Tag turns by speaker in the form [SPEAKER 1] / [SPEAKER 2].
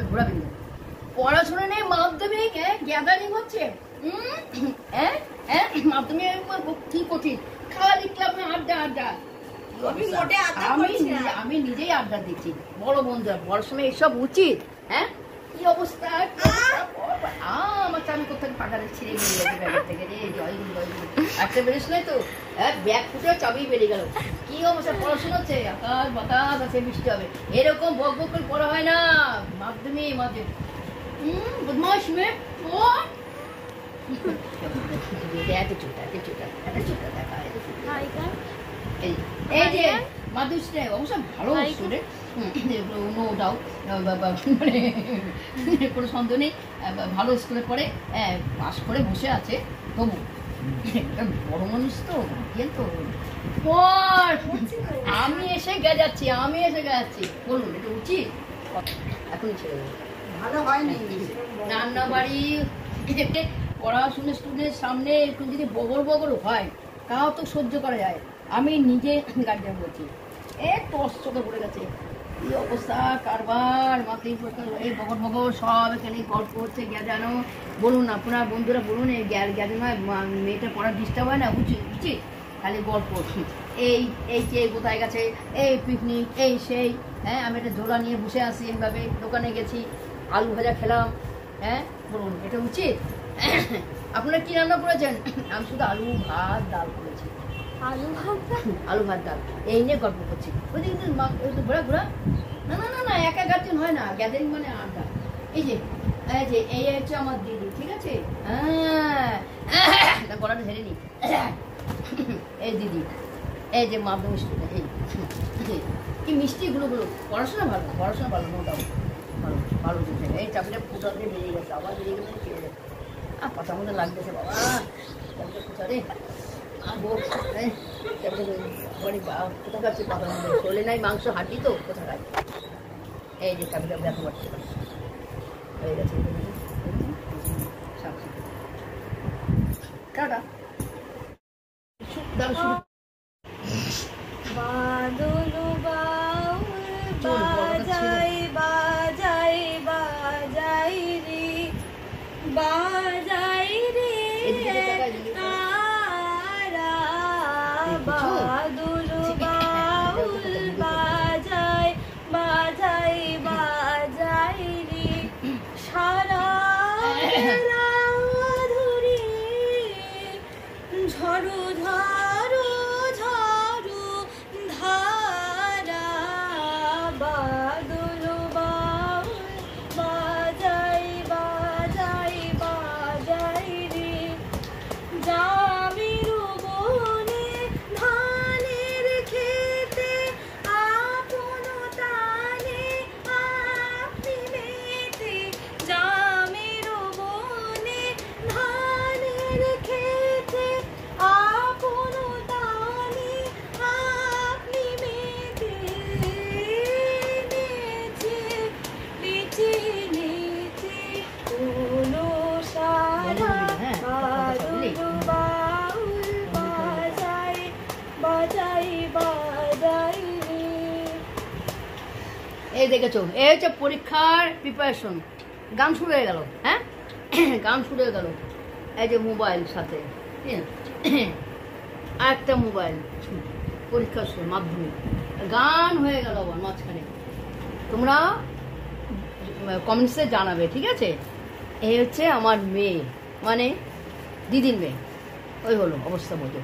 [SPEAKER 1] ঘোরাবেন না। পড়াশোনা নেই, মাধ্যমিক গ্যাদারিং হচ্ছে। মাধ্যমিক কি কঠিন, খালি ক্লাবে আড্ডা আড্ডা। আমি নিজেই আড্ডা দিচ্ছি। বড় বন্ধুরা পড়াশোনা এসব উচিত। হ্যাঁ কি অবস্থা, আমার চাবি কোথায় পাঠালে ছিঁড়ে বেরিয়ে গেছে ব্যাগের থেকে রে। জয়গুরু জয়গুরু, একটা বেরিস নাই তো ব্যাগ ফুটে চাবি বেরিয়ে গেল। কি অবস্থা, পড়াশোনা হচ্ছে, আকাশ বাতাস আছে, বৃষ্টি হবে, এরকম বক বক করে পড়া হয় না। মাধ্যমিক মাধ্যমিক বদমাশ মেয়ে এত চোটা এত চোটা এত চোটা দেখা। এই যে মাধুস অবশ্য ভালো স্টুডেন্ট, নো ডাউট, মানে কোনো সন্দেহ নেই, ভালো স্কুলে পড়ে, পাস করে বসে আছে। তবু বড় মানুষ তো তো আমি এসে গেজাচ্ছি, বলুন এটা উচিত? এখন ছেড়ে দেবো, ভালো হয়নি। রান্না বাড়ি পড়াশুনো স্টুডেন্টের সামনে একটু যদি বগর বগর হয় তাও তো সহ্য করা যায়। আমি নিজে গার্জিয়ান বলছি, টস চোখে পড়ে গেছে, এই অবস্থা, কারবার মাথায় এই বগর বগর সব এখানে গল্প হচ্ছে গ্যাজানো। বলুন আপনার বন্ধুরা বলুন, এই গ্যাজানো মেয়েটা পড়ার ডিস্টার্ব হয় না? উচিত খালি গল্প, এই কে কোথায় গেছে, এই পিকনিক, এই সেই। হ্যাঁ আমি একটা ঝোলা নিয়ে বসে আসি, এইভাবে দোকানে গেছি, আলু ভাজা খেলাম। হ্যাঁ বলুন এটা উচিত? আপনারা কি রান্না করেছেন? আমি শুধু আলু ভাত ডাল করেছি। আলু ভাত ডাল এই নিয়ে গল্প করছি। ওইদিকে ঘোরা ঘোরা, না না না না, একা গার্জেন হয় না, গ্যাদারিং মানে আড্ডা। এই যে এই হচ্ছে আমার দিদি, ঠিক আছে? হ্যাঁ গলাটা ঝেড়ে নি। এই দিদি, এই যে মাধ্যমিক স্টুডেন্ট, এই কি মিষ্টি গুলো পড়াশোনা ভালো, নো ডাউট, ভালো এই চাকরিটা ফুটা দিয়ে বেরিয়ে গেছে, আবার বেরিয়ে গেলে খেয়ে যাবে। আর পাতার মধ্যে লাগতেছে বাবা, রে কোথা খাচ্ছি পাতার মধ্যে, শোলে নাই মাংস হাঁটি তো কোথা খাই। এই যে চাকরিটা দেখতে পাচ্ছি হয়ে গেছে। টাটা।
[SPEAKER 2] বাজাই বাজাই বাজাই রে, বাজাই রে তারা, বাদুল বাউল বাজাই বাজাই বাজাই রে, সারা ধরে ঝড়ো ঝড়ো ঝড়ো ধারা, বাদল বাউল বাজাই বাজাই বাজাই রে, জামির বনে ধানের খেতে আপন টানে আপনি মেতে, জামির বনে ধানের খেতে আপন টানে আপনি মেতে, নেচে নেচে নেচে হলো সারা, বাদল বাউল বাজাই বাজাই বাজাই রে।
[SPEAKER 1] এই দেখেছো, এই হচ্ছে পরীক্ষার প্রিপারেশন। গান শুরু হয়ে গেল, হ্যাঁ গান শুরু হয়ে গেল। এই যে মোবাইল সাথে, আর একটা মোবাইল, পরীক্ষার সময় মাধ্যমিক, গান হয়ে গেল আবার মাঝখানে। তোমরা কমেন্টসে জানাবে, ঠিক আছে? এই হচ্ছে আমার মেয়ে, মানে দিদির মেয়ে। ওই হলো অবস্থা মতো।